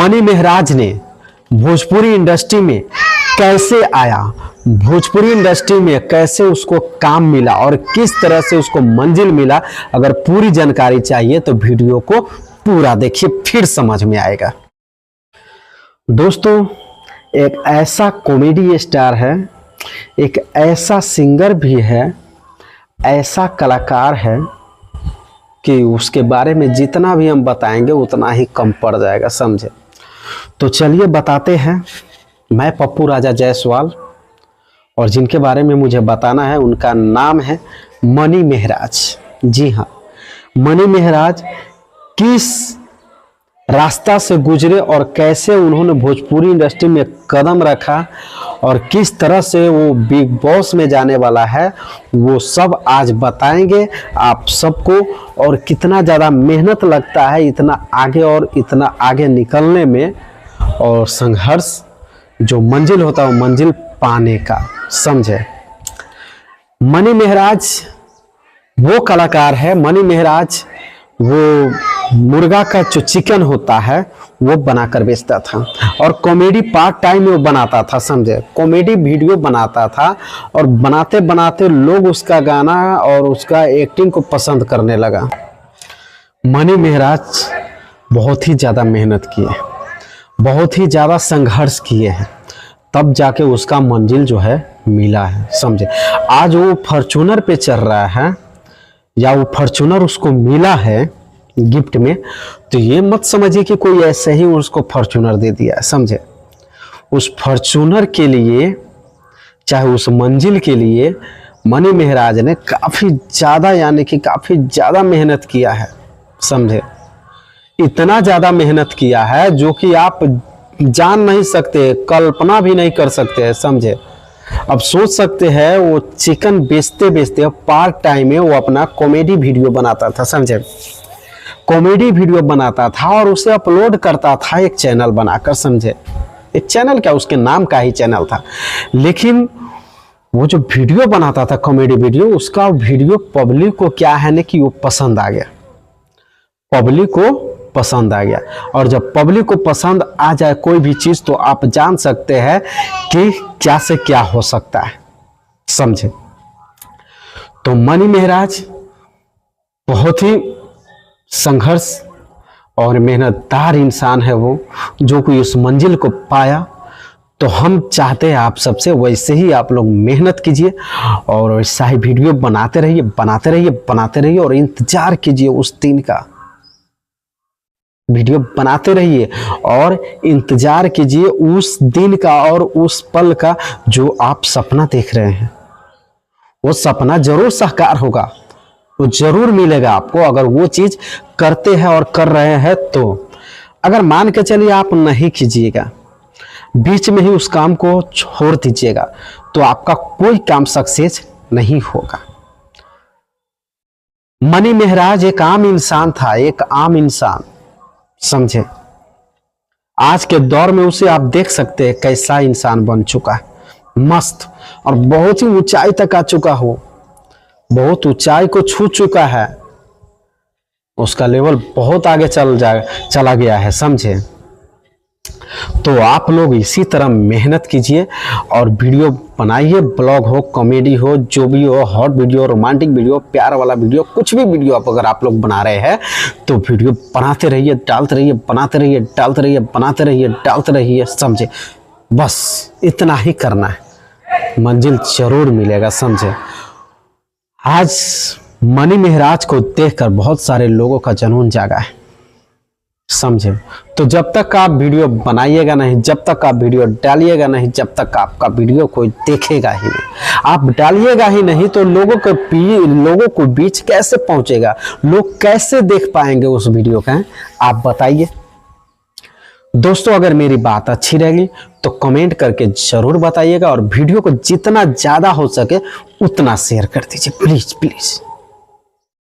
Money Mehraj ने Bhojpuri industry में कैसे आया, भोजपुरी इंडस्ट्री में कैसे उसको काम मिला और किस तरह से उसको मंजिल मिला। अगर पूरी जानकारी चाहिए तो वीडियो को पूरा देखिए, फिर समझ में आएगा। दोस्तों, एक ऐसा कॉमेडी स्टार है, एक ऐसा सिंगर भी है, ऐसा कलाकार है कि उसके बारे में जितना भी हम बताएंगे उतना ही कम पड़ जाएगा, समझे। तो चलिए बताते हैं। मैं पप्पू राजा जायसवाल और जिनके बारे में मुझे बताना है उनका नाम है मनी मेहराज। जी हाँ, मनी मेहराज किस रास्ता से गुजरे और कैसे उन्होंने भोजपुरी इंडस्ट्री में कदम रखा और किस तरह से वो बिग बॉस में जाने वाला है, वो सब आज बताएंगे आप सबको। और कितना ज़्यादा मेहनत लगता है इतना आगे और इतना आगे निकलने में, और संघर्ष जो मंजिल होता है वो मंजिल पाने का, समझे। मनी मेहराज वो कलाकार है, मनी मेहराज वो मुर्गा का जो चिकन होता है वो बनाकर बेचता था और कॉमेडी पार्ट टाइम में वो बनाता था, समझे। कॉमेडी वीडियो बनाता था और बनाते बनाते लोग उसका गाना और उसका एक्टिंग को पसंद करने लगा। मनी मेहराज बहुत ही ज़्यादा मेहनत किए, बहुत ही ज़्यादा संघर्ष किए हैं, तब जाके उसका मंजिल जो है मिला है, समझे। आज वो फॉर्च्यूनर पे चल रहा है या वो फॉर्च्यूनर उसको मिला है गिफ्ट में, तो ये मत समझिए कि कोई ऐसे ही उसको फॉर्च्यूनर दे दिया है, समझे। उस फॉर्च्यूनर के लिए, चाहे उस मंजिल के लिए मनी मेहराज ने काफ़ी ज़्यादा यानी कि काफ़ी ज़्यादा मेहनत किया है, समझे। इतना ज़्यादा मेहनत किया है जो कि आप जान नहीं सकते, कल्पना भी नहीं कर सकते हैं, समझे। अब सोच सकते हैं वो चिकन बेचते बेचते पार्ट टाइम में वो अपना कॉमेडी वीडियो बनाता था, समझे। कॉमेडी वीडियो बनाता था और उसे अपलोड करता था एक चैनल बनाकर, समझे। एक चैनल क्या, उसके नाम का ही चैनल था। लेकिन वो जो वीडियो बनाता था कॉमेडी वीडियो, उसका वीडियो पब्लिक को क्या है ना कि वो पसंद आ गया, पब्लिक को पसंद आ गया। और जब पब्लिक को पसंद आ जाए कोई भी चीज़ तो आप जान सकते हैं कि क्या से क्या हो सकता है, समझे। तो मनी मेहराज बहुत ही संघर्ष और मेहनतदार इंसान है वो, जो कि उस मंजिल को पाया। तो हम चाहते हैं आप सबसे वैसे ही आप लोग मेहनत कीजिए और वैसा ही वीडियो बनाते रहिए, बनाते रहिए, बनाते रहिए और इंतजार कीजिए उस दिन का। वीडियो बनाते रहिए और इंतजार कीजिए उस दिन का और उस पल का जो आप सपना देख रहे हैं। वो सपना जरूर साकार होगा, वो जरूर मिलेगा आपको अगर वो चीज करते हैं और कर रहे हैं तो। अगर मान के चलिए आप नहीं कीजिएगा, बीच में ही उस काम को छोड़ दीजिएगा, तो आपका कोई काम सक्सेस नहीं होगा। मनी मेहराज एक आम इंसान था, एक आम इंसान, समझे। आज के दौर में उसे आप देख सकते हैं कैसा इंसान बन चुका है, मस्त, और बहुत ही ऊंचाई तक आ चुका हो, बहुत ऊंचाई को छू चुका है, उसका लेवल बहुत आगे चला गया है, समझे। तो आप लोग इसी तरह मेहनत कीजिए और वीडियो बनाइए, ब्लॉग हो, कॉमेडी हो, जो भी हो, हॉट वीडियो, रोमांटिक वीडियो, प्यार वाला वीडियो, कुछ भी वीडियो अगर आप लोग बना रहे हैं तो वीडियो बनाते रहिए, डालते रहिए, बनाते रहिए, डालते रहिए, बनाते रहिए, डालते रहिए, समझे। बस इतना ही करना है, मंजिल जरूर मिलेगा, समझे। आज मनी मेहराज को देखकर बहुत सारे लोगों का जुनून जागा है, समझे। तो जब तक आप वीडियो बनाइएगा नहीं, जब तक आप वीडियो डालिएगा नहीं, जब तक आपका वीडियो कोई देखेगा ही नहीं, आप डालिएगा ही नहीं तो लोगों को बीच कैसे पहुंचेगा, लोग कैसे देख पाएंगे उस वीडियो का, आप बताइए। दोस्तों, अगर मेरी बात अच्छी रहेगी तो कमेंट करके जरूर बताइएगा और वीडियो को जितना ज़्यादा हो सके उतना शेयर कर दीजिए, प्लीज़ प्लीज़।